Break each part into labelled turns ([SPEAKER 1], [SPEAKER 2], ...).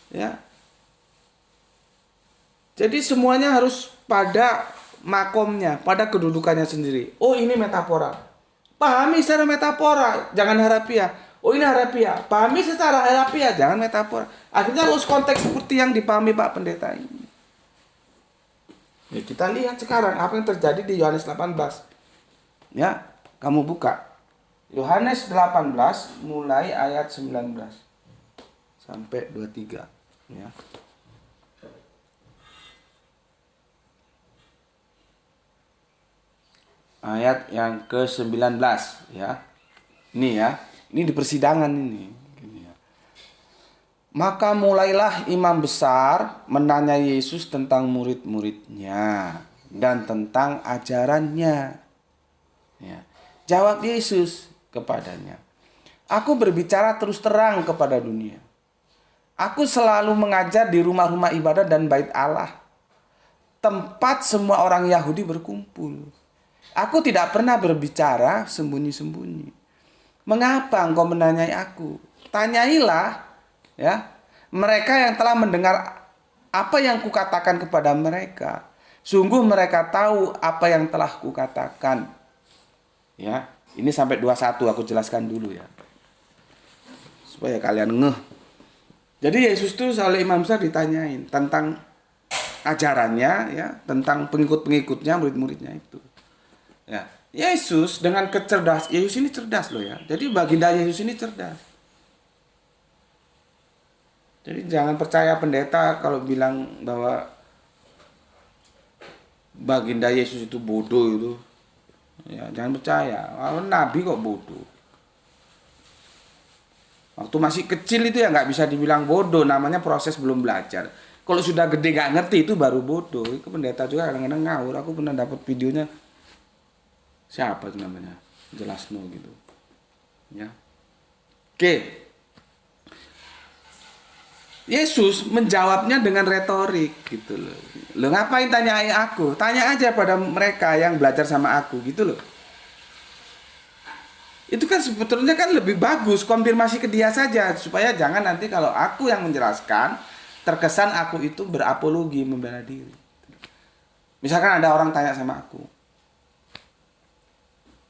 [SPEAKER 1] Ya. Jadi semuanya harus pada makomnya, pada kedudukannya sendiri. Oh, ini metafora. Pahami secara metafora, jangan harafiah. Oh, ini harafiah. Pahami secara harafiah, jangan metafora. Akhirnya harus konteks seperti yang dipahami Pak Pendeta ini. Ya, kita lihat sekarang apa yang terjadi di Yohanes 18. Ya, kamu buka. Yohanes 18 mulai ayat 19 sampai 23. Ya. Ayat yang ke-19 ya. Ini ya. Ini di persidangan ini. Gini ya. Maka mulailah imam besar menanya Yesus tentang murid-muridnya dan tentang ajarannya. Ya. Jawab Yesus kepadanya, aku berbicara terus terang kepada dunia. Aku selalu mengajar di rumah-rumah ibadah dan bait Allah, tempat semua orang Yahudi berkumpul. Aku tidak pernah berbicara sembunyi-sembunyi. Mengapa engkau menanyai aku? Tanyailah ya mereka yang telah mendengar apa yang kukatakan kepada mereka. Sungguh mereka tahu apa yang telah kukatakan. Ya, ini sampai 21 aku jelaskan dulu ya. Supaya kalian ngeh. Jadi Yesus tuh oleh imam besar ditanyain tentang ajarannya ya, tentang pengikut-pengikutnya, murid-muridnya itu. Ya, Yesus dengan Yesus ini cerdas loh ya. Jadi baginda Yesus ini cerdas. Jadi jangan percaya pendeta kalau bilang bahwa baginda Yesus itu bodoh itu. Ya, jangan percaya. Nabi kok bodoh. Waktu masih kecil itu ya nggak bisa dibilang bodoh, namanya proses belum belajar. Kalau sudah gede nggak ngerti itu baru bodoh. Itu pendeta juga kadang-kadang ngawur. Aku pernah dapat videonya. Siapa itu namanya? Jelas no gitu. Ya. Oke. Yesus menjawabnya dengan retorik gitu loh. Lo ngapain tanya aku? Tanya aja pada mereka yang belajar sama aku gitu loh. Itu kan sebetulnya kan lebih bagus konfirmasi ke dia saja supaya jangan nanti kalau aku yang menjelaskan terkesan aku itu berapologi membela diri. Misalkan ada orang tanya sama aku,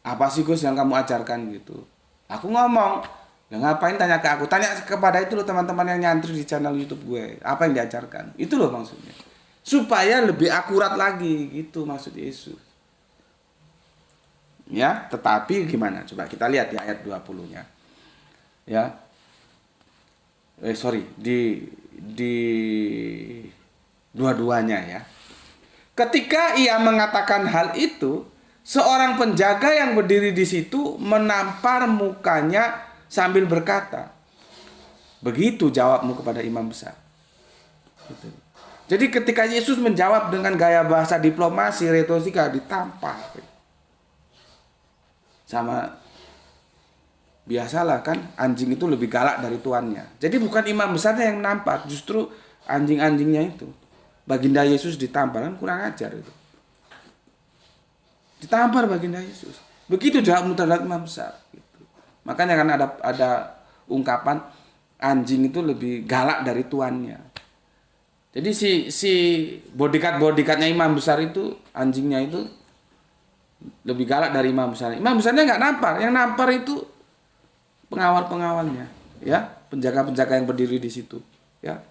[SPEAKER 1] apa sih Gus yang kamu ajarkan gitu? Aku ngomong, ngapain tanya ke aku? Tanya kepada itu loh teman-teman yang nyantri di channel YouTube gue. Apa yang diajarkan? Itu loh maksudnya. Supaya lebih akurat lagi gitu maksud Yesus. Ya, tetapi gimana? Coba kita lihat di ayat 20-nya. Ya. Di dua-duanya ya. Ketika ia mengatakan hal itu, seorang penjaga yang berdiri di situ menampar mukanya sambil berkata, begitu jawabmu kepada imam besar. Jadi ketika Yesus menjawab dengan gaya bahasa diplomasi, retorika, ditampar. Sama biasalah kan, anjing itu lebih galak dari tuannya. Jadi bukan imam besarnya yang menampar, justru anjing-anjingnya itu. Baginda Yesus ditampar, kan kurang ajar itu. Ditampar baginda Yesus. Begitu jawab terhadap imam besar. Gitu. Makanya kan ada ungkapan anjing itu lebih galak dari tuannya. Jadi si bodyguard-bodyguardnya imam besar itu, anjingnya itu lebih galak dari imam besar. Imam besarnya nggak nampar, yang nampar itu pengawal-pengawalnya, ya, penjaga-penjaga yang berdiri di situ, ya.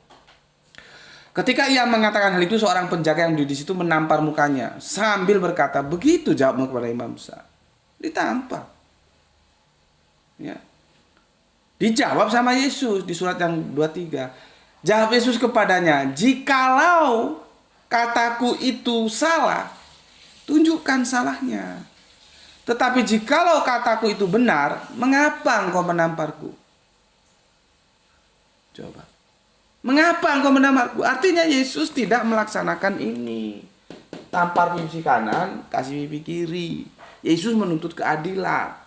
[SPEAKER 1] Ketika ia mengatakan hal itu, seorang penjaga yang berdiri di situ menampar mukanya sambil berkata, begitu jawabmu kepada imam besar. Ditampar. Ya. Dijawab sama Yesus di surat yang 23. Jawab Yesus kepadanya, jikalau kataku itu salah, tunjukkan salahnya. Tetapi jikalau kataku itu benar, mengapa engkau menamparku? Coba. Mengapa engkau menamparku? Artinya Yesus tidak melaksanakan ini. Tampar pipi kanan, kasih pipi kiri. Yesus menuntut keadilan.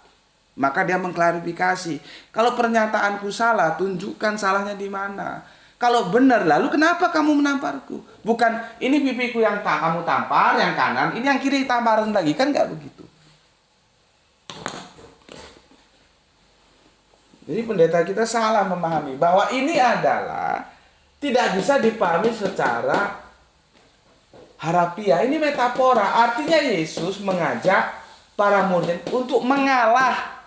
[SPEAKER 1] Maka dia mengklarifikasi. Kalau pernyataanku salah, tunjukkan salahnya di mana. Kalau benar, lalu kenapa kamu menamparku? Bukan ini pipiku yang kamu tampar, yang kanan, ini yang kiri tamparan lagi. Kan nggak begitu. Jadi pendeta kita salah memahami bahwa ini adalah tidak bisa dipahami secara harafiah. Ini metafora. Artinya Yesus mengajak para murid untuk mengalah,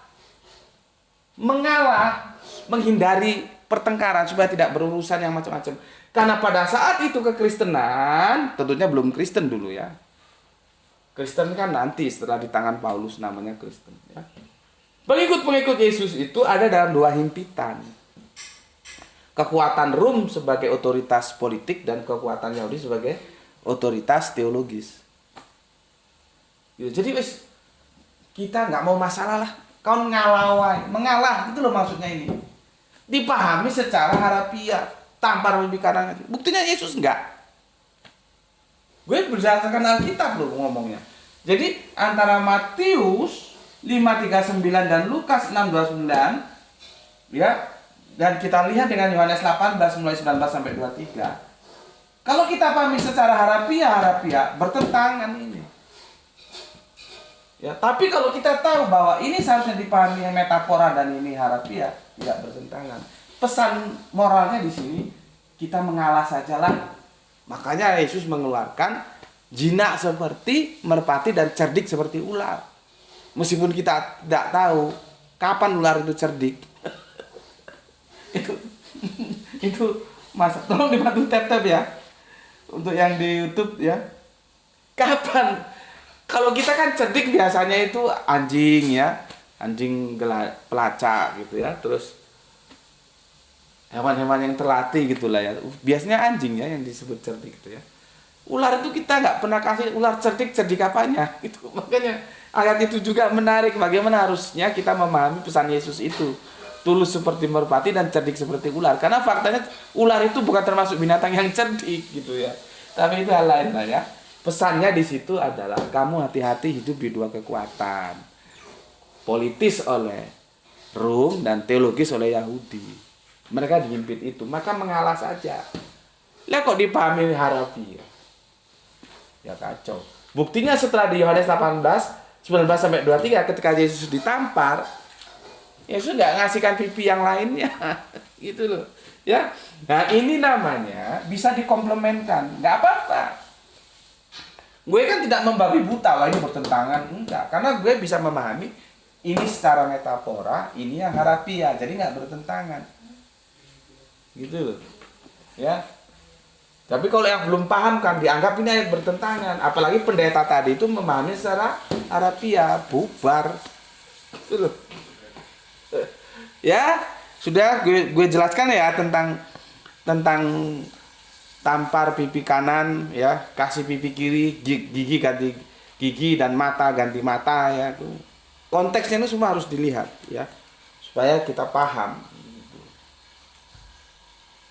[SPEAKER 1] menghindari pertengkaran supaya tidak berurusan yang macam-macam. Karena pada saat itu kekristenan, tentunya belum Kristen dulu ya. Kristen kan nanti setelah di tangan Paulus namanya Kristen ya. Pengikut-pengikut Yesus itu ada dalam dua himpitan. Kekuatan Rom sebagai otoritas politik dan kekuatan Yahudi sebagai otoritas teologis. Jadi wis kita nggak mau masalah lah. Kau mengalah itu loh maksudnya ini. Dipahami secara harafiah, tampar pipi kanan. Buktinya Yesus enggak. Gue berdasarkan Alkitab loh ngomongnya. Jadi antara Matius 5:39 dan Lukas 6:29 ya, dan kita lihat dengan Yohanes 18 mulai 19 sampai 23. Kalau kita pahami secara harafiah bertentangan ini. Ya, tapi kalau kita tahu bahwa ini seharusnya dipahami yang metafora dan ini harafiah, tidak bertentangan. Pesan moralnya di sini kita mengalah sajalah. Makanya Yesus mengeluarkan jinak seperti merpati dan cerdik seperti ular. Meskipun kita tidak tahu kapan ular itu cerdik. itu Mas, tolong dibantu tap-tap ya. Untuk yang di YouTube ya. Kapan? Kalau kita kan cerdik biasanya itu anjing ya. Anjing pelacak gitu ya. Terus hewan-hewan yang terlatih gitulah ya. Biasanya anjing ya yang disebut cerdik gitu ya. Ular itu kita nggak pernah kasih ular cerdik apanya. Itu makanya ayat itu juga menarik. Bagaimana harusnya kita memahami pesan Yesus itu. Tulus seperti merpati dan cerdik seperti ular. Karena faktanya ular itu bukan termasuk binatang yang cerdik gitu ya. Tapi itu hal lain lah ya. Pesannya di situ adalah kamu hati-hati hidup di dua kekuatan. Politis oleh Rom dan teologis oleh Yahudi. Mereka dihimpit itu, maka mengalah saja. Lah kok dipahami harafiah? Ya kacau. Buktinya setelah di Yohanes 18, 19 sampai 23 ketika Yesus ditampar, Yesus nggak ngasihkan pipi yang lainnya. Gitu loh. Ya. Nah, ini namanya bisa dikomplementkan. Nggak apa-apa. Gue kan tidak membabi buta, wah ini bertentangan, enggak. Karena gue bisa memahami ini secara metafora, ini yang harafiah, jadi nggak bertentangan. Gitu loh. Ya. Tapi kalau yang belum paham kan dianggap ini ayat bertentangan. Apalagi pendeta tadi itu memahami secara harafiah, bubar. Gitu loh. Ya, sudah gue jelaskan ya tentang tampar pipi kanan ya, kasih pipi kiri, gigi ganti gigi dan mata ganti mata ya. Konteksnya itu semua harus dilihat ya supaya kita paham.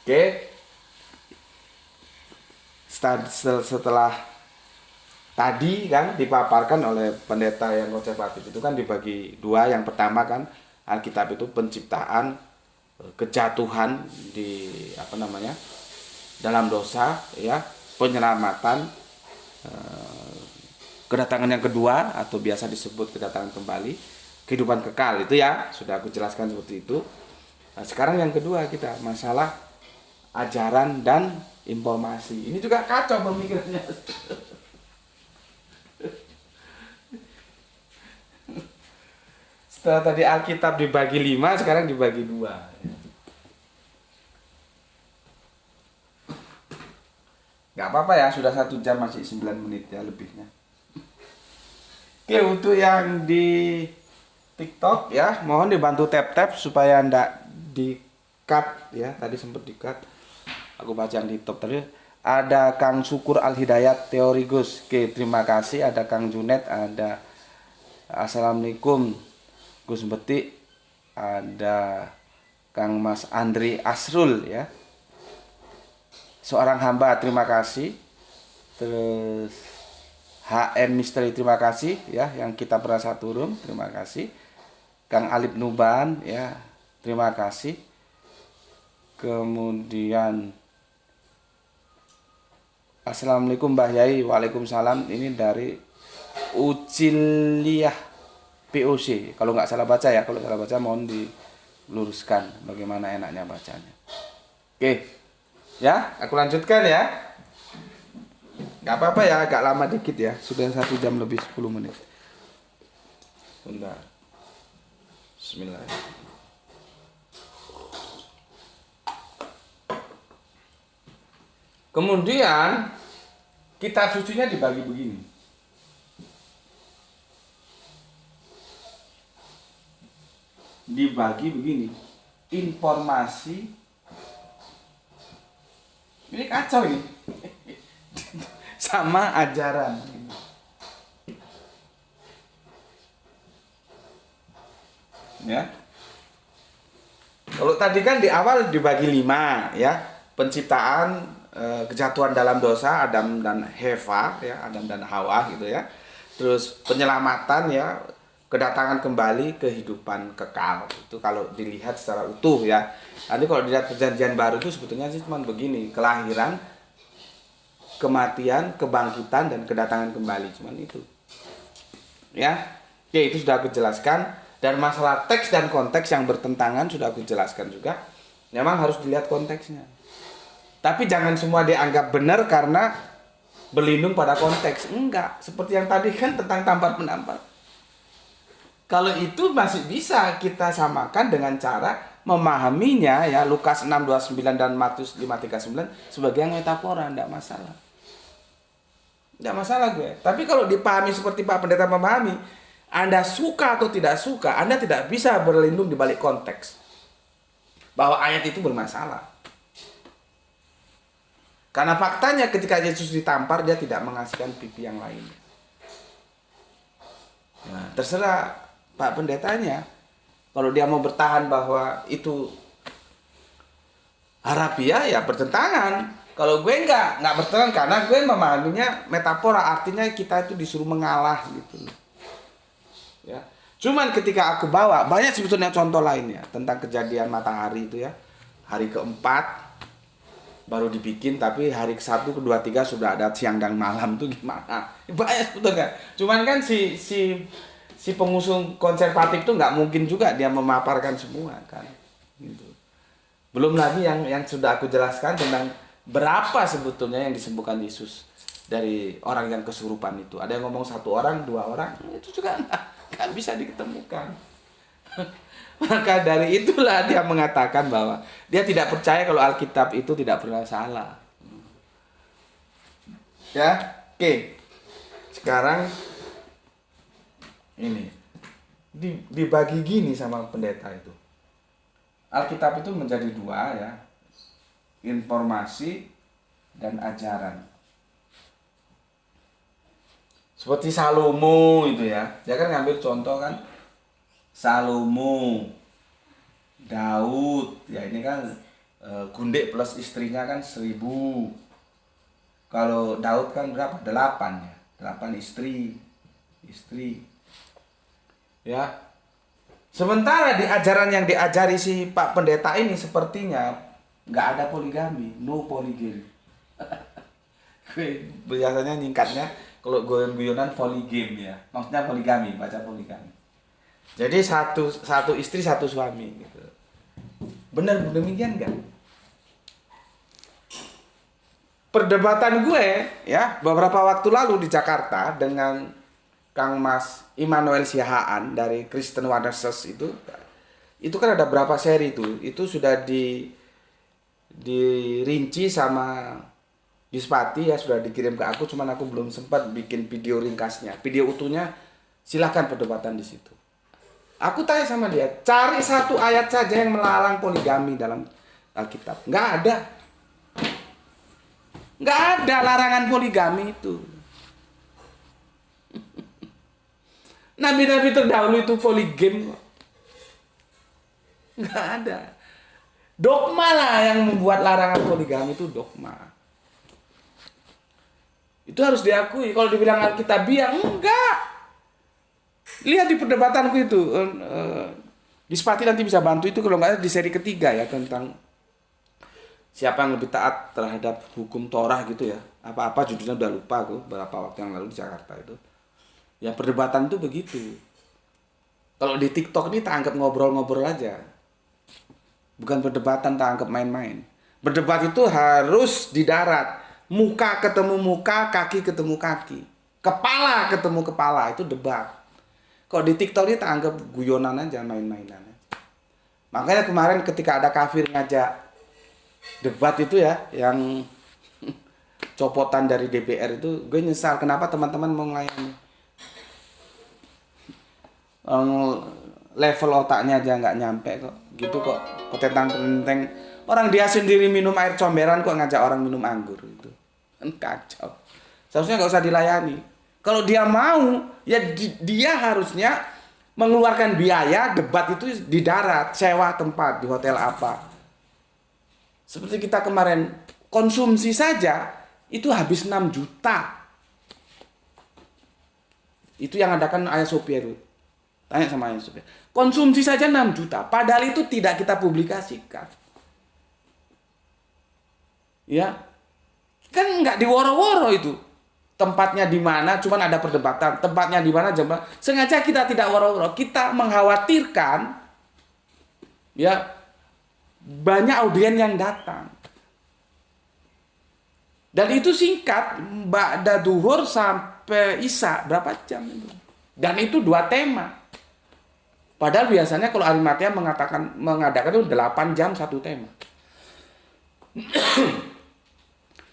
[SPEAKER 1] Oke. Setelah tadi kan dipaparkan oleh pendeta yang konservatif itu kan dibagi dua. Yang pertama kan Alkitab itu penciptaan, kejatuhan di dalam dosa ya, penyelamatan, kedatangan yang kedua atau biasa disebut kedatangan kembali, kehidupan kekal itu ya sudah aku jelaskan seperti itu. Nah, sekarang yang kedua kita masalah ajaran dan informasi. Ini juga kacau pemikirannya. Setelah tadi Alkitab dibagi 5, sekarang dibagi 2. Gak apa-apa ya, sudah 1 jam masih 9 menit ya lebihnya. Oke, untuk yang di TikTok ya, mohon dibantu tap-tap supaya ndak di-cut ya. Tadi sempat di-cut. Aku baca yang di top tadi. Ada Kang Syukur Al-Hidayat Teorigus. Oke, terima kasih. Ada Kang Junet, ada Assalamualaikum Gus Betik, ada Kang Mas Andri Asrul ya. Seorang hamba, terima kasih. Terus HM Misteri, terima kasih ya, yang kita berasa turun, terima kasih. Kang Alip Nuban ya, terima kasih. Kemudian Assalamualaikum Mbah Yai. Waalaikumsalam. Ini dari Uciliah POC. Kalau nggak salah baca ya, kalau salah baca mohon diluruskan bagaimana enaknya bacanya. Oke. Ya, aku lanjutkan ya. Gak apa-apa ya, agak lama dikit ya. Sudah 1 jam lebih 10 menit. Bentar. Bismillah. Kemudian kitab sucinya dibagi begini. Dibagi begini. Informasi. Ini kacau ini. Sama ajaran. Ya. Kalau tadi kan di awal dibagi 5 ya. Penciptaan, kejatuhan dalam dosa Adam dan Heva ya, Adam dan Hawa gitu ya. Terus penyelamatan ya, kedatangan kembali kehidupan kekal. Itu kalau dilihat secara utuh ya. Nanti kalau dilihat perjanjian baru itu sebetulnya sih cuma begini, kelahiran, kematian, kebangkitan dan kedatangan kembali, cuman itu. Ya. Oke, itu sudah aku jelaskan, dan masalah teks dan konteks yang bertentangan sudah aku jelaskan juga. Memang harus dilihat konteksnya. Tapi jangan semua dianggap benar karena berlindung pada konteks. Enggak, seperti yang tadi kan tentang tampar penampar. Kalau itu masih bisa kita samakan dengan cara memahaminya ya, Lukas 6:29 dan Matius 5:39 sebagai yang metafora, enggak masalah. Enggak masalah gue. Tapi kalau dipahami seperti Pak Pendeta memahami, Anda suka atau tidak suka, Anda tidak bisa berlindung di balik konteks. Bahwa ayat itu bermasalah. Karena faktanya ketika Yesus ditampar, dia tidak mengasihkan pipi yang lain. Nah, terserah Pak Pendetanya. Kalau dia mau bertahan bahwa itu harafiah, ya bertentangan. Kalau gue enggak bertentangan karena gue memahaminya metafora, artinya kita itu disuruh mengalah gitu. Ya. Cuman ketika aku bawa, banyak sebetulnya contoh lainnya tentang kejadian matahari itu ya. Hari keempat baru dibikin, tapi hari ke-1, ke-2, 3 sudah ada siang dan malam tuh gimana? Banyak sebetulnya. Cuman kan si pengusung konservatif tuh nggak mungkin juga dia memaparkan semua kan. Gitu. Belum lagi yang sudah aku jelaskan tentang berapa sebetulnya yang disembuhkan Yesus dari orang yang kesurupan itu. Ada yang ngomong 1 orang, 2 orang, itu juga nggak bisa diketemukan. Maka dari itulah dia mengatakan bahwa dia tidak percaya kalau Alkitab itu tidak pernah salah. Ya, oke. Sekarang ini dibagi gini sama pendeta itu. Alkitab itu menjadi 2 ya. Informasi dan ajaran. Seperti Salomo itu ya. Dia kan ngambil contoh kan. Salomo, Daud, ya ini kan Gundek plus istrinya kan 1000. Kalau Daud kan berapa? 8 ya, 8 istri. Ya. Sementara di ajaran yang diajari si Pak Pendeta ini sepertinya nggak ada poligami, no polygamy. Biasanya nyingkatnya kalau guyon-guyonan poligami ya, maksudnya poligami, baca poligami. Jadi satu istri 1 suami gitu. Benar demikian enggak? Perdebatan gue ya beberapa waktu lalu di Jakarta dengan Kang Mas Immanuel Siahaan dari Kristen Witnesses itu kan ada berapa seri itu sudah dirinci sama Dispati ya, sudah dikirim ke aku, cuman aku belum sempat bikin video ringkasnya. Video utuhnya silahkan perdebatan di situ. Aku tanya sama dia, cari 1 ayat saja yang melarang poligami dalam Alkitab. Nggak ada. Nggak ada larangan poligami itu. Nabi-nabi terdahulu itu poligami kok. Nggak ada. Dogma lah yang membuat larangan poligami itu dogma. Itu harus diakui. Kalau dibilang Alkitabiah, enggak. Lihat di perdebatanku itu, Dispati nanti bisa bantu itu kalau nggak ada di seri ketiga ya, tentang siapa yang lebih taat terhadap hukum Torah gitu ya. Apa-apa judulnya udah lupa aku beberapa waktu yang lalu di Jakarta itu. Ya perdebatan itu begitu. Kalau di TikTok ini tak anggap ngobrol-ngobrol aja. Bukan perdebatan, tak anggap main-main. Berdebat itu harus di darat. Muka ketemu muka, kaki ketemu kaki. Kepala ketemu kepala, itu debat. Kalau di TikTok ini tak anggap guyonan aja, main-mainan. Makanya kemarin ketika ada kafir ngajak debat itu ya, yang copotan dari DPR itu, gue nyesal kenapa teman-teman mau melayani. Level otaknya aja nggak nyampe kok, gitu kok, petentang-petenteng. Orang dia sendiri minum air comberan kok ngajak orang minum anggur itu, kan kacau. Seharusnya nggak usah dilayani. Kalau dia mau, ya dia harusnya mengeluarkan biaya debat itu di darat, sewa tempat di hotel apa. Seperti kita kemarin konsumsi saja itu habis 6 juta. Itu yang adakan Ayah Sophia itu. Tanya sama Ayah Sophia. Konsumsi saja 6 juta. Padahal itu tidak kita publikasikan. Ya. Kan nggak diworo-woro itu. Tempatnya di mana, cuman ada perdebatan. Tempatnya di mana, jam. Sengaja kita tidak woro-woro. Kita mengkhawatirkan ya banyak audien yang datang. Dan itu singkat, ba'da duhur sampai isya, berapa jam itu? Dan itu 2 tema. Padahal biasanya kalau Arimatea mengadakan itu 8 jam 1 tema.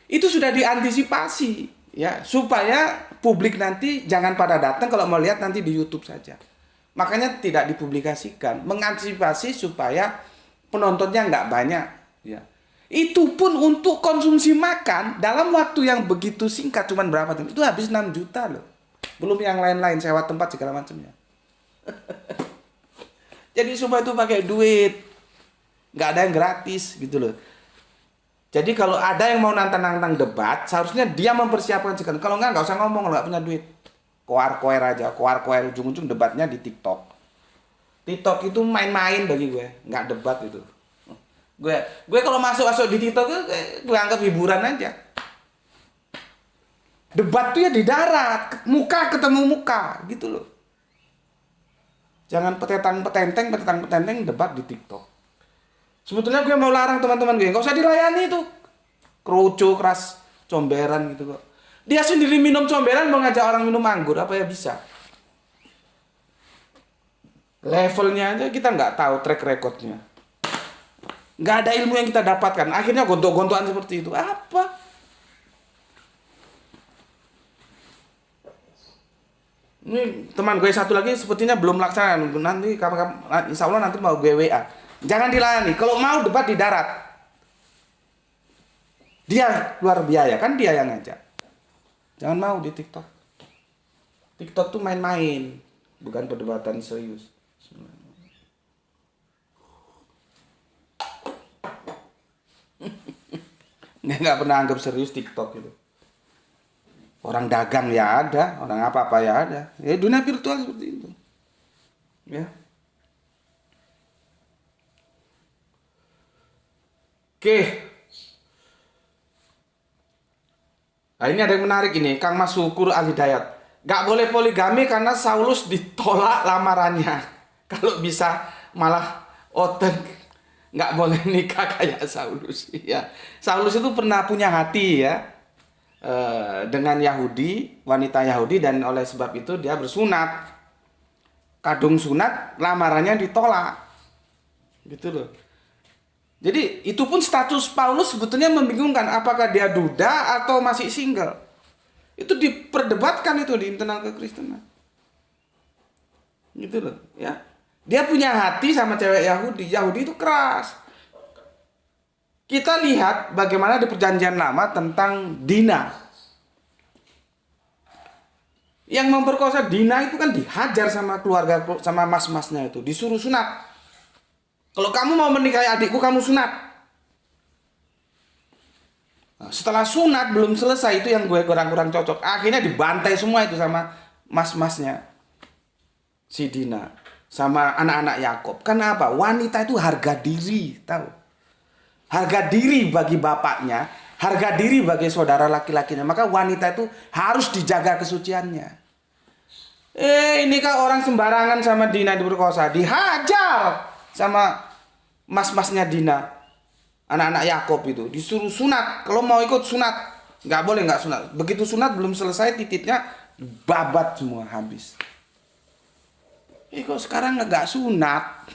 [SPEAKER 1] Itu sudah diantisipasi ya, supaya publik nanti jangan pada datang kalau mau lihat nanti di YouTube saja. Makanya tidak dipublikasikan, mengantisipasi supaya penontonnya nggak banyak ya. Itu pun untuk konsumsi makan dalam waktu yang begitu singkat, cuman berapa jam? Itu habis 6 juta loh. Belum yang lain-lain, sewa tempat segala macamnya. Jadi semua itu pakai duit. Nggak ada yang gratis gitu loh. Jadi kalau ada yang mau nantang-nantang debat, seharusnya dia mempersiapkan segala. Kalau nggak usah ngomong, nggak punya duit. Koar-koer aja, koar-koer ujung-ujung debatnya di TikTok. TikTok itu main-main bagi gue, nggak debat itu. Gue kalau masuk di TikTok gue anggap hiburan aja. Debat tuh ya di darat, muka ketemu muka gitu loh. Jangan petentang-petenteng debat di TikTok. Sebetulnya gue mau larang teman-teman gue, nggak usah dilayani itu. Kroco, keras, comberan gitu kok. Dia sendiri minum comberan mau ngajak orang minum anggur, apa ya bisa? Levelnya aja kita nggak tahu track recordnya. Nggak ada ilmu yang kita dapatkan. Akhirnya gontok-gontokan seperti itu. Apa? Ini teman gue satu lagi sepertinya belum laksana. Nanti insya Allah nanti mau gue WA. Jangan dilayani. Kalau mau debat di darat. Dia keluar biaya. Kan dia yang ngajak. Jangan mau di TikTok. TikTok tuh main-main. Bukan perdebatan serius. Nggak pernah anggap serius TikTok itu. Orang dagang ya ada, orang apa-apa ya ada. Ya dunia virtual seperti itu. Ya. Oke. Nah ini ada yang menarik ini, Kang Mas Syukur Al-Hidayat. Nggak boleh poligami karena Saulus ditolak lamarannya. Kalau bisa malah oten. Nggak boleh nikah kayak Saulus ya. Saulus itu pernah punya hati ya dengan Yahudi, wanita Yahudi, dan oleh sebab itu dia bersunat. Kadung sunat, lamarannya ditolak gitu loh. Jadi itu pun status Paulus sebetulnya membingungkan, apakah dia duda atau masih single. Itu diperdebatkan itu di internal kekristenan gitu loh ya. Dia punya hati sama cewek Yahudi. Yahudi itu keras. Kita lihat bagaimana di perjanjian lama tentang Dina. Yang memperkosa Dina itu kan dihajar sama keluarga, sama mas-masnya itu. Disuruh sunat. Kalau kamu mau menikahi adikku, kamu sunat. Nah, setelah sunat belum selesai, itu yang gue kurang-kurang cocok. Akhirnya dibantai semua itu sama mas-masnya si Dina. Sama anak-anak Yakob. Karena apa? Wanita itu harga diri, tahu? Harga diri bagi bapaknya, harga diri bagi saudara laki-lakinya. Maka wanita itu harus dijaga kesuciannya. Ini kan orang sembarangan sama Dina diperkosa, dihajar sama mas-masnya Dina. anak-anak Yakob itu disuruh sunat. Kalau mau ikut sunat, nggak boleh nggak sunat. Begitu sunat belum selesai titiknya babat semua habis. Kok sekarang nggak sunat?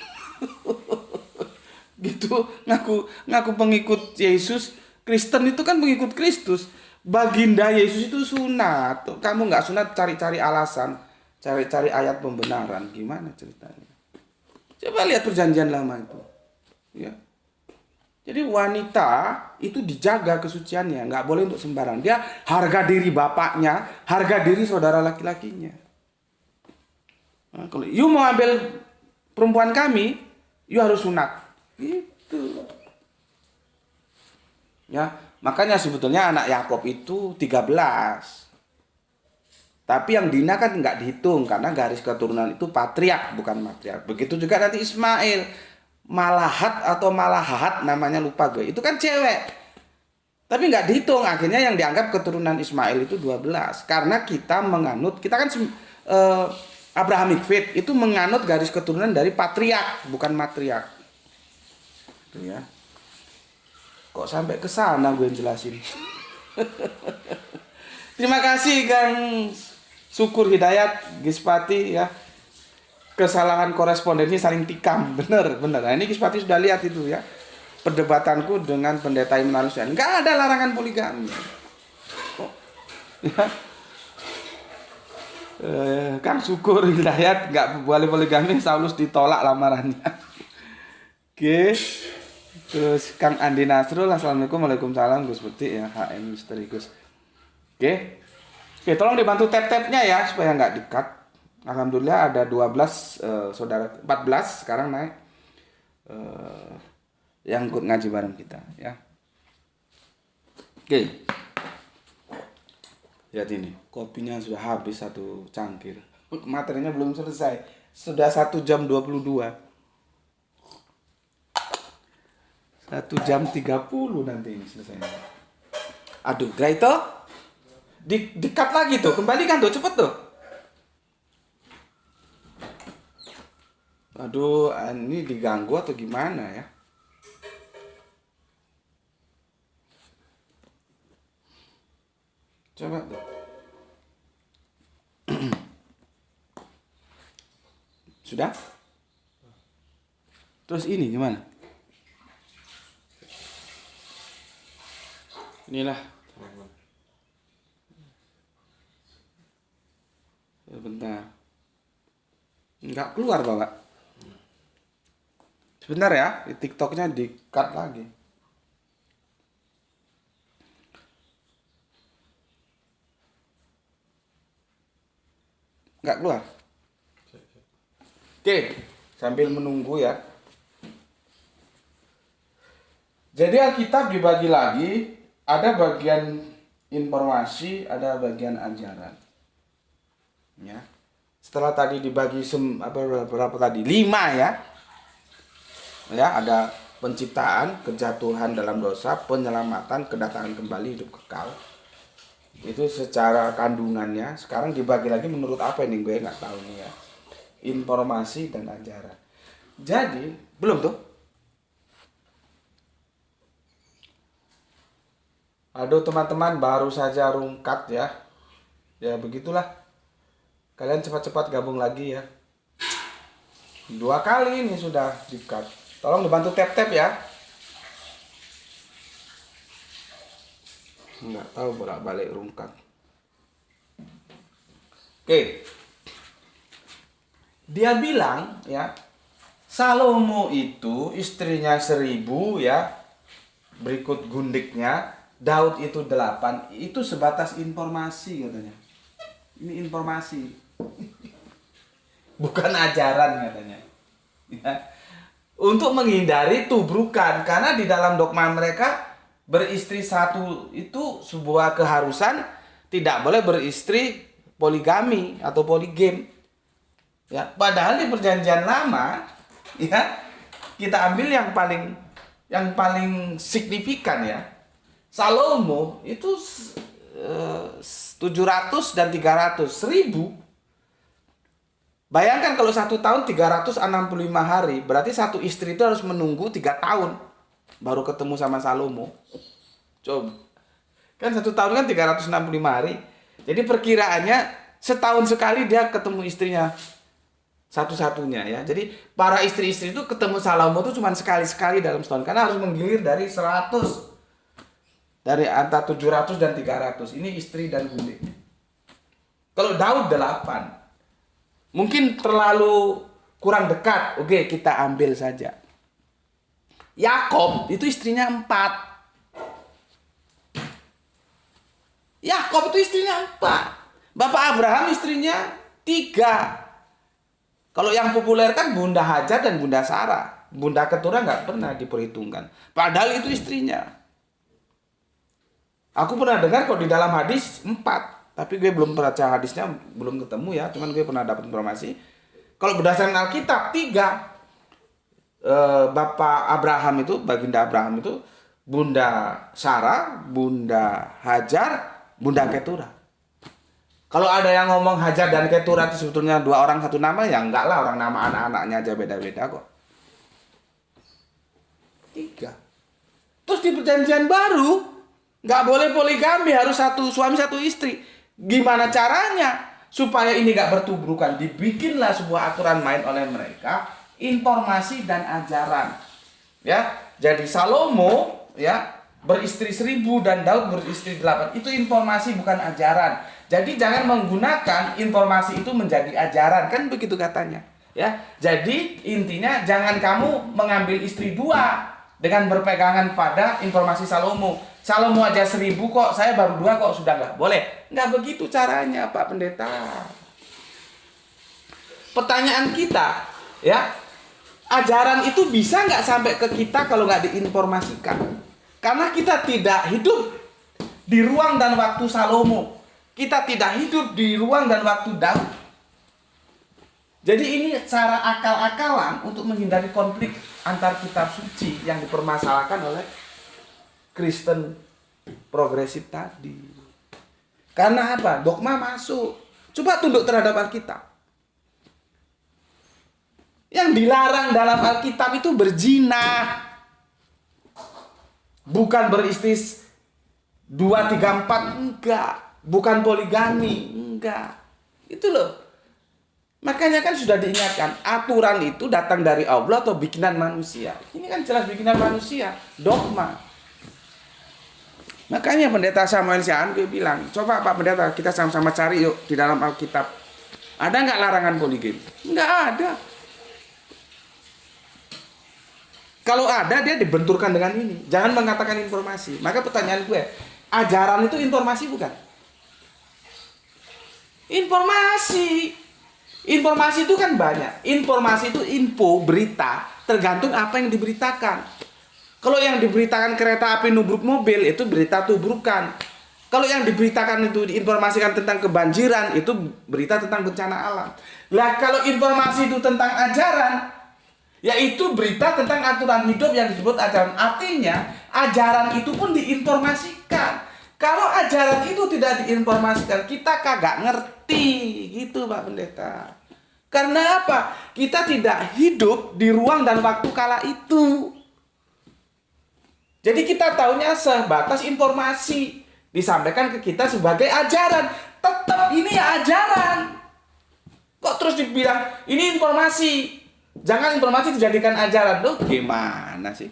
[SPEAKER 1] Gitu ngaku pengikut Yesus. Kristen itu kan pengikut Kristus. Baginda Yesus itu sunat. Kamu nggak sunat, cari-cari alasan, cari-cari ayat pembenaran. Gimana ceritanya? Coba lihat perjanjian lama itu. Ya. Jadi wanita itu dijaga kesuciannya, nggak boleh untuk sembarang. Dia harga diri bapaknya, harga diri saudara laki-lakinya. Nah, kalau you mau ambil perempuan kami, you harus sunat. Gitu. Ya, makanya sebetulnya anak Yakob itu 13. Tapi yang Dina kan nggak dihitung karena garis keturunan itu patriark bukan matriark. Begitu juga nanti Ismail, Malahat atau Malahat namanya lupa gue. Itu kan cewek. Tapi nggak dihitung, akhirnya yang dianggap keturunan Ismail itu 12. Karena kita menganut, kita kan Abrahamic faith itu menganut garis keturunan dari patriark bukan matriark. Itu ya. Kok sampai ke sana gue jelasin. Terima kasih Kang Syukur Hidayat Gispati ya. Kesalahan korespondensi saling tikam. Bener. Nah, ini Gispati sudah lihat itu ya. Perdebatanku dengan pendeta Imanus. Enggak ada larangan poligami. Oh, ya. Kang Syukur Hidayat enggak boleh poligami, Saulus ditolak lamarannya. Oke. Terus Kang Andi Nasrul, Assalamualaikum, Waalaikumsalam Gus Peti ya, HM Misteri Gus. Oke, tolong dibantu tap-tapnya ya supaya nggak di-cut. Alhamdulillah ada 12 saudara, 14 sekarang naik yang ikut ngaji bareng kita ya. Oke. Lihat ini, kopinya sudah habis 1 cangkir. Materinya belum selesai. Sudah 1 jam 22. 1 jam 30 nanti ini selesai. Aduh, Graito. Di-cut lagi tuh, kembalikan tuh, cepet tuh. Aduh, ini diganggu atau gimana ya? Coba tuh. Sudah? Terus ini gimana? Inilah. Sebentar. Enggak keluar, Bapak. Sebentar ya, di TikToknya di-cut lagi. Enggak keluar. Oke, sambil menunggu ya. Jadi Alkitab dibagi lagi. Ada bagian informasi, ada bagian ajaran. Ya. Setelah tadi dibagi berapa tadi? 5 ya. Ya, ada penciptaan, kejatuhan dalam dosa, penyelamatan, kedatangan kembali, hidup kekal. Itu secara kandungannya. Sekarang dibagi lagi menurut apa ini gue nggak tahu nih ya. Informasi dan ajaran. Jadi, belum tuh? Aduh teman-teman, baru saja rungkat ya. Ya begitulah. Kalian cepat-cepat gabung lagi ya. 2 kali ini sudah di-cut. Tolong dibantu tap-tap ya. Nggak tahu bolak-balik rungkat. Oke. Dia bilang ya, Salomo itu istrinya 1000 ya. Berikut gundiknya. Daud itu 8, itu sebatas informasi katanya. Ini informasi. Bukan ajaran katanya. Ya. Untuk menghindari tubrukan, karena di dalam dogma mereka beristri 1 itu sebuah keharusan, tidak boleh beristri poligami atau poligam. Ya, padahal di perjanjian lama ya, kita ambil yang paling signifikan ya. Salomo itu 700 dan 300, 1000. Bayangkan kalau 1 tahun 365 hari, berarti 1 istri itu harus menunggu 3 tahun. baru ketemu sama Salomo. Coba. Kan 1 tahun kan 365 hari. Jadi perkiraannya setahun sekali dia ketemu istrinya satu-satunya ya. Jadi para istri-istri itu ketemu Salomo itu cuma sekali-sekali dalam setahun. Karena harus menggilir dari 100. Dari antara 700 dan 300. Ini istri dan bunda. Kalau Daud 8. Mungkin terlalu kurang dekat. Oke, kita ambil saja. Yakob itu istrinya 4. Yakob itu istrinya 4. Bapak Abraham istrinya 3. Kalau yang populer kan Bunda Hajar dan Bunda Sarah. Bunda Keturah nggak pernah diperhitungkan. Padahal itu istrinya. Aku pernah dengar kok di dalam hadis 4. Tapi gue belum baca hadisnya, belum ketemu ya. Cuman gue pernah dapat informasi. Kalau berdasarkan Alkitab 3. Bapak Abraham itu, baginda Abraham itu Bunda Sarah, Bunda Hajar, Bunda Keturah. Kalau ada yang ngomong Hajar dan Keturah itu sebetulnya 2 orang 1 nama, ya enggak lah, orang nama anak-anaknya aja beda-beda kok. 3. Terus di perjanjian baru nggak boleh poligami, harus 1 suami 1 istri. Gimana caranya supaya ini nggak bertubrukan? Dibikinlah sebuah aturan main oleh mereka, informasi dan ajaran. Ya, jadi Salomo ya beristri 1000 dan Daud beristri 8. Itu informasi bukan ajaran. Jadi jangan menggunakan informasi itu menjadi ajaran, kan begitu katanya. Ya, jadi intinya jangan kamu mengambil istri 2 dengan berpegangan pada informasi Salomo. Salomo aja 1000 kok, saya baru 2 kok, sudah nggak boleh. Nggak begitu caranya, Pak Pendeta. Pertanyaan kita, ya, ajaran itu bisa nggak sampai ke kita kalau nggak diinformasikan? Karena kita tidak hidup di ruang dan waktu Salomo. Kita tidak hidup di ruang dan waktu Daud. Jadi ini cara akal-akalan untuk menghindari konflik antar kitab suci yang dipermasalahkan oleh Kristen progresif tadi. Karena apa? Dogma masuk. Coba tunduk terhadap Alkitab. Yang dilarang dalam Alkitab itu berzina. Bukan beristri 2, 3, 4, enggak. Bukan poligami, enggak. Itu loh. Makanya kan sudah diingatkan, aturan itu datang dari Allah atau bikinan manusia. Ini kan jelas bikinan manusia, dogma. Makanya Pendeta Samuel Siaan gue bilang, coba Pak Pendeta kita sama-sama cari yuk di dalam Alkitab. Ada nggak larangan poligami? Nggak ada. Kalau ada dia dibenturkan dengan ini. Jangan mengatakan informasi. Maka pertanyaan gue, ajaran itu informasi bukan? Informasi. Informasi itu kan banyak. Informasi itu info, berita, tergantung apa yang diberitakan. Kalau yang diberitakan kereta api nubruk mobil, itu berita tubrukan. Kalau yang diberitakan itu diinformasikan tentang kebanjiran, itu berita tentang bencana alam. Lah kalau informasi itu tentang ajaran, yaitu berita tentang aturan hidup yang disebut ajaran. Artinya, ajaran itu pun diinformasikan. Kalau ajaran itu tidak diinformasikan, kita kagak ngerti. Gitu Pak Pendeta. Karena apa? Kita tidak hidup di ruang dan waktu kala itu. Jadi kita taunya sebatas informasi. Disampaikan ke kita sebagai ajaran. Tetap ini ajaran. Kok terus dibilang, ini informasi. Jangan informasi dijadikan ajaran. Loh gimana sih?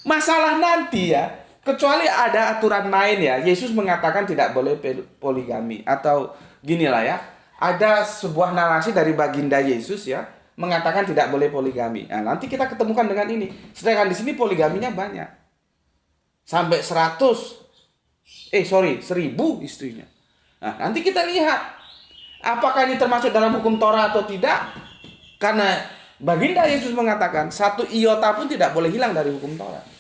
[SPEAKER 1] Masalah nanti ya. Kecuali ada aturan main ya. Yesus mengatakan tidak boleh poligami. Atau ginilah ya. Ada sebuah narasi dari baginda Yesus ya. Mengatakan tidak boleh poligami. Nah, nanti kita ketemukan dengan ini. Sedangkan di sini poligaminya banyak. Sampai 1000 istrinya. Nah, nanti kita lihat. Apakah ini termasuk dalam hukum Torah atau tidak? Karena baginda Yesus mengatakan 1 iota pun tidak boleh hilang dari hukum Torah.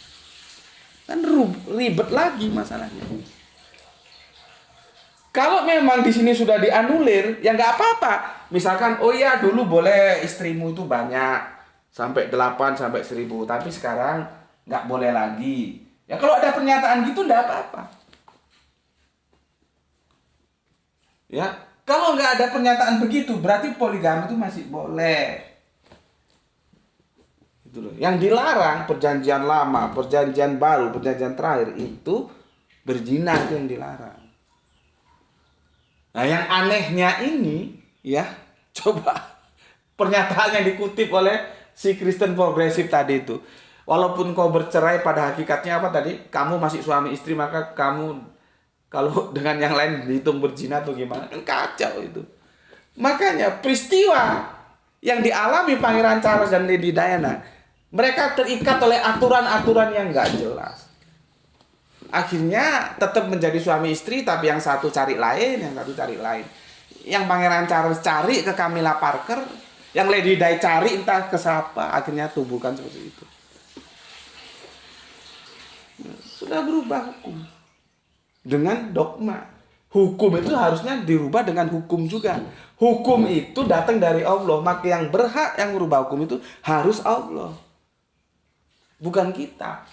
[SPEAKER 1] Kan ribet lagi masalahnya. Kalau memang di sini sudah dianulir, ya nggak apa-apa. Misalkan, oh iya dulu boleh istrimu itu banyak, sampai 8, sampai 1000. Tapi sekarang nggak boleh lagi. Ya kalau ada pernyataan gitu nggak apa-apa. Ya, kalau nggak ada pernyataan begitu, berarti poligami itu masih boleh. Gitu loh. Yang dilarang perjanjian lama, perjanjian baru, perjanjian terakhir itu berzina, itu yang dilarang. Nah, yang anehnya ini ya, coba pernyataan yang dikutip oleh si Kristen progresif tadi itu. Walaupun kau bercerai, pada hakikatnya apa tadi? Kamu masih suami istri, maka kamu kalau dengan yang lain dihitung berzina atau gimana? Kan kacau itu. Makanya peristiwa yang dialami Pangeran Charles dan Lady Diana, mereka terikat oleh aturan-aturan yang nggak jelas. Akhirnya tetap menjadi suami istri, tapi yang satu cari lain, yang satu cari lain. Yang Pangeran Charles cari ke Camilla Parker, yang Lady Di cari entah ke siapa, akhirnya tubuhkan seperti itu. Sudah berubah hukum dengan dogma. Hukum itu harusnya dirubah dengan hukum juga. Hukum itu datang dari Allah, maka yang berhak yang merubah hukum itu harus Allah, bukan kita.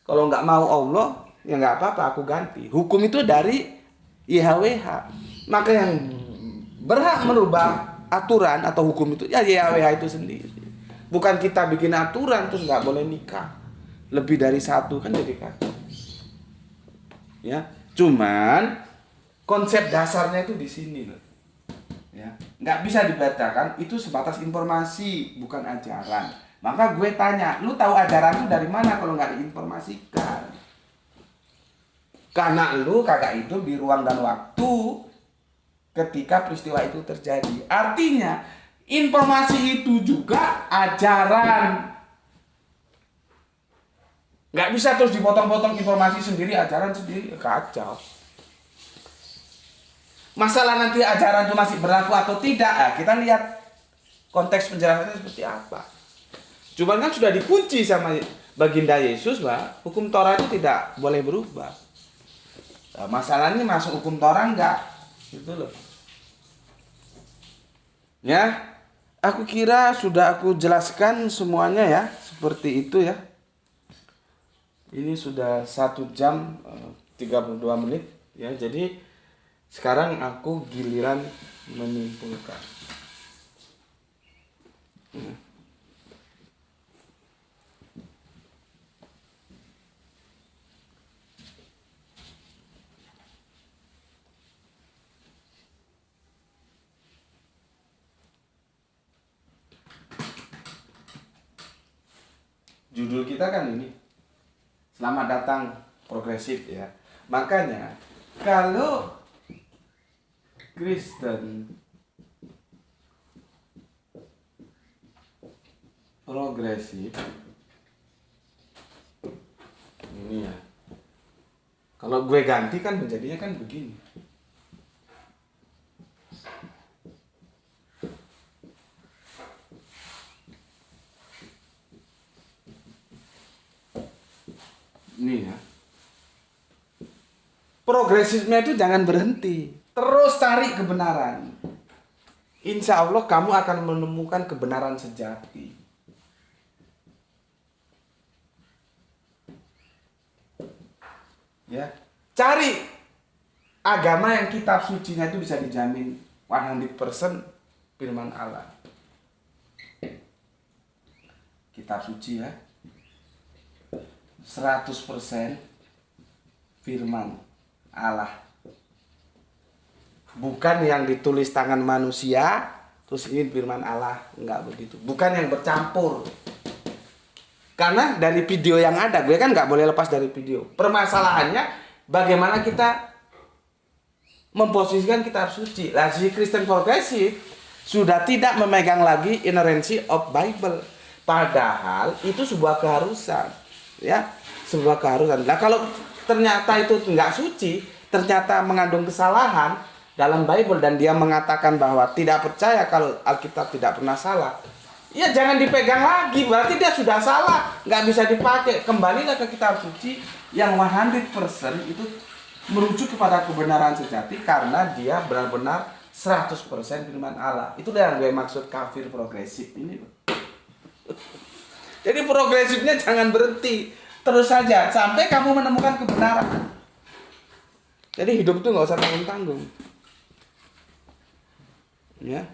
[SPEAKER 1] Kalau nggak mau Allah, ya nggak apa-apa, aku ganti. Hukum itu dari YHWH, maka yang berhak merubah aturan atau hukum itu ya YHWH itu sendiri. Bukan kita bikin aturan terus nggak boleh nikah lebih dari satu, kan jadi kacau. Ya, cuman konsep dasarnya itu di sini loh. Ya, nggak bisa dibacakan, itu sebatas informasi, bukan ajaran. Maka gue tanya, lu tahu ajaran itu dari mana kalau nggak diinformasikan? Karena lu kagak hidup di ruang dan waktu ketika peristiwa itu terjadi. Artinya, informasi itu juga ajaran. Nggak bisa terus dipotong-potong informasi sendiri, ajaran sendiri, kacau. Masalah nanti ajaran itu masih berlaku atau tidak, nah, kita lihat konteks penjelasannya seperti apa. Cuman kan sudah dikunci sama baginda Yesus, Pak. Hukum Torah itu tidak boleh berubah. Nah, masalahnya masuk hukum Torah enggak, gitu loh. Ya, aku kira sudah aku jelaskan semuanya ya, seperti itu ya. Ini sudah 1 jam 32 menit ya. Jadi sekarang aku giliran menyimpulkan. Judul kita kan ini, selamat datang progresif ya. Makanya kalau Kristen progresif ini ya, kalau gue ganti kan menjadinya kan begini. Ini ya, progresifnya itu jangan berhenti, terus cari kebenaran. Insya Allah kamu akan menemukan kebenaran sejati. Ya, cari agama yang kitab sucinya itu bisa dijamin 100% firman Allah. Kitab suci ya, 100% firman Allah. Bukan yang ditulis tangan manusia terus ini firman Allah, enggak begitu. Bukan yang bercampur. Karena dari video yang ada, gue kan nggak boleh lepas dari video. Permasalahannya bagaimana kita memposisikan kitab suci. Lah si Kristen progresif sudah tidak memegang lagi inerrancy of Bible. Padahal itu sebuah keharusan, ya, sebuah keharusan. Nah kalau ternyata itu nggak suci, ternyata mengandung kesalahan dalam Bible dan dia mengatakan bahwa tidak percaya kalau Alkitab tidak pernah salah, ya jangan dipegang lagi, berarti dia sudah salah, nggak bisa dipakai. Kembalilah ke kitab suci yang 100% itu merujuk kepada kebenaran sejati karena dia benar-benar 100% firman Allah. Itu yang gue maksud kafir progresif ini. Jadi progresifnya jangan berhenti, terus saja sampai kamu menemukan kebenaran. Jadi hidup itu nggak usah tanggung-tanggung, ya,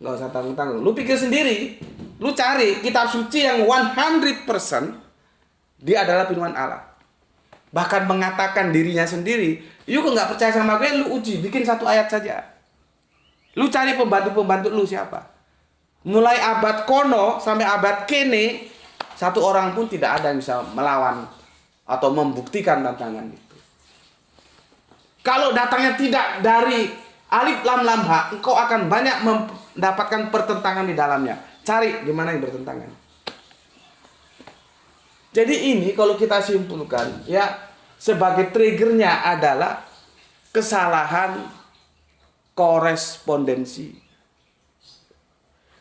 [SPEAKER 1] Nggak usah tanggung-tanggung. Lu pikir sendiri. Lu cari kitab suci yang 100% dia adalah firman Allah. Bahkan mengatakan dirinya sendiri. Yuk nggak percaya sama gue, lu uji. Bikin satu ayat saja. Lu cari pembantu-pembantu lu siapa. Mulai abad kono sampai abad kene, satu orang pun tidak ada yang bisa melawan atau membuktikan tantangan itu. Kalau datangnya tidak dari alif lam lam ha, engkau akan banyak mendapatkan pertentangan di dalamnya. Cari gimana yang bertentangan. Jadi ini kalau kita simpulkan ya, sebagai triggernya adalah kesalahan korespondensi.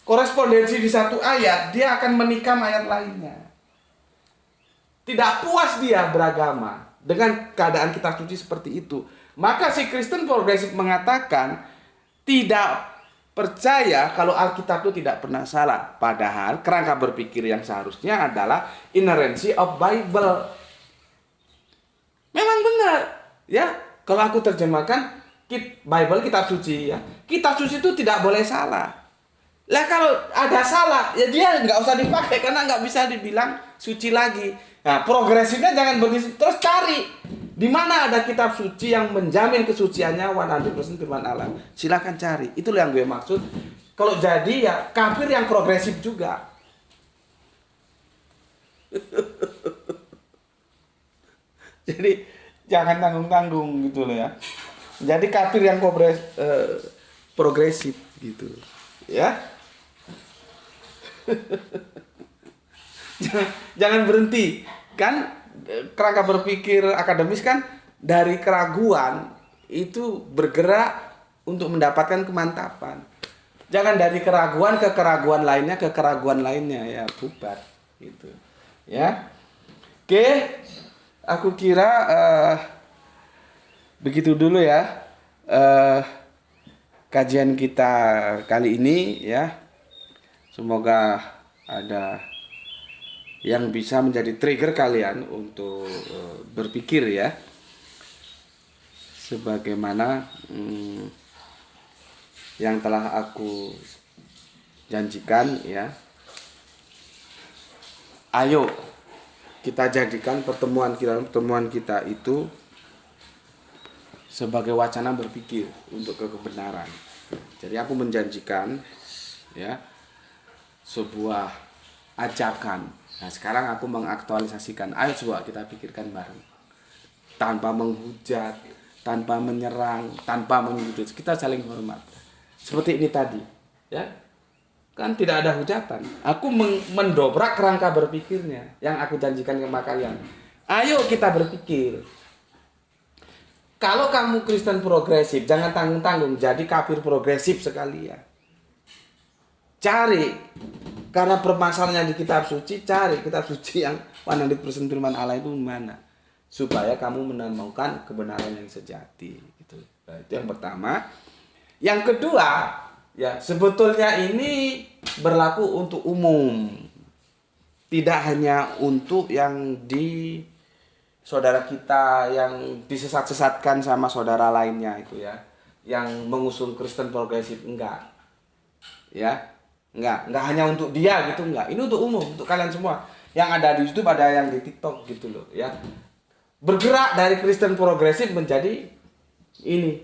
[SPEAKER 1] Korespondensi di satu ayat, dia akan menikam ayat lainnya. Tidak puas dia beragama dengan keadaan kitab suci seperti itu. Maka si Kristen progresif mengatakan tidak percaya kalau Alkitab itu tidak pernah salah. Padahal kerangka berpikir yang seharusnya adalah inerrancy of Bible. Memang benar, ya. Kalau aku terjemahkan Bible kitab suci, ya. Kitab suci itu tidak boleh salah. Lah kalau ada salah, ya dia nggak usah dipakai karena nggak bisa dibilang suci lagi. Nah, progresifnya jangan begitu. Terus cari di mana ada kitab suci yang menjamin kesuciannya 100% firman Allah. Silakan cari. Itulah yang gue maksud. Kalau jadi ya kafir yang progresif juga. Jadi jangan tanggung-tanggung gitu loh ya. Jadi kafir yang progresif gitu. Ya. Jangan berhenti kan, kerangka berpikir akademis kan dari keraguan itu bergerak untuk mendapatkan kemantapan. Jangan dari keraguan ke keraguan lainnya ke keraguan lainnya, ya bubar gitu ya. Oke, aku kira begitu dulu ya kajian kita kali ini ya. Semoga ada yang bisa menjadi trigger kalian untuk berpikir ya. Sebagaimana yang telah aku janjikan ya. Ayo kita jadikan pertemuan kita itu sebagai wacana berpikir untuk kebenaran. Jadi aku menjanjikan ya sebuah ajakan. Nah, sekarang aku mengaktualisasikan. Ayo coba kita pikirkan bareng. Tanpa menghujat, tanpa menyerang, tanpa menyudut. Kita saling hormat. Seperti ini tadi, ya. Kan tidak ada hujatan. Aku mendobrak kerangka berpikirnya yang aku janjikan kepada kalian. Ayo kita berpikir. Kalau kamu Kristen progresif, jangan tanggung-tanggung jadi kafir progresif sekalian. Cari, karena permasalahannya di kitab suci, cari kitab suci yang 100% firman Allah itu mana, supaya kamu menemukan kebenaran yang sejati gitu. Nah, itu yang pertama. Yang kedua, ya sebetulnya ini berlaku untuk umum, tidak hanya untuk yang di saudara kita yang disesat-sesatkan sama saudara lainnya itu ya, yang mengusung Kristen progresif, enggak ya. Enggak hanya untuk dia gitu, enggak. Ini untuk umum, untuk kalian semua. Yang ada di YouTube, ada yang di TikTok gitu loh, ya. Bergerak dari Kristen progresif menjadi ini.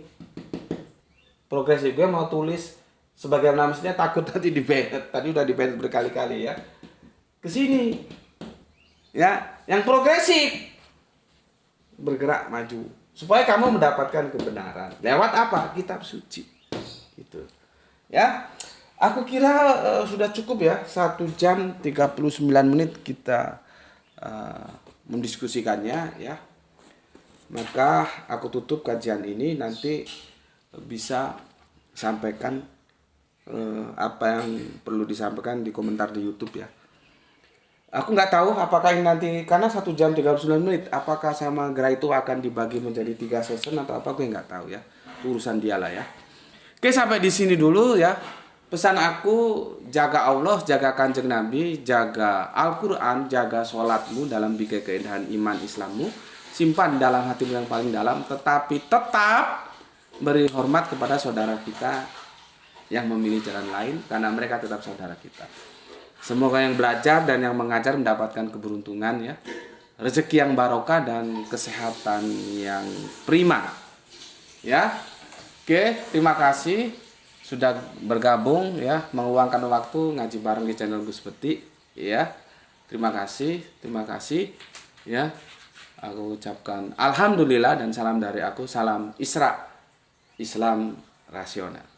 [SPEAKER 1] Progresif. Gue mau tulis sebagai namanya takut nanti di-ban. Tadi udah di-ban berkali-kali ya. Kesini. Ya, yang progresif. Bergerak maju. Supaya kamu mendapatkan kebenaran. Lewat apa? Kitab suci. Gitu. Ya. Aku kira sudah cukup ya, 1 jam 39 menit kita mendiskusikannya ya. Maka aku tutup kajian ini, nanti bisa sampaikan apa yang perlu disampaikan di komentar di YouTube ya. Aku nggak tahu apakah ini nanti, karena 1 jam 39 menit, apakah sama Gerai itu akan dibagi menjadi 3 season atau apa, gue nggak tahu ya. Urusan dia lah ya. Oke, sampai di sini dulu ya. Pesan aku, jaga Allah, jaga Kanjeng Nabi, jaga Al-Quran, jaga sholatmu dalam bingkai keindahan iman Islammu, simpan dalam hatimu yang paling dalam, tetapi tetap beri hormat kepada saudara kita yang memilih jalan lain, karena mereka tetap saudara kita. Semoga yang belajar dan yang mengajar mendapatkan keberuntungan ya, rezeki yang barokah dan kesehatan yang prima. Ya. Oke, terima kasih sudah bergabung ya, meluangkan waktu ngaji bareng di channel Gus Peti ya. Terima kasih ya. Aku ucapkan alhamdulillah dan salam dari aku, salam Isra, Islam rasional.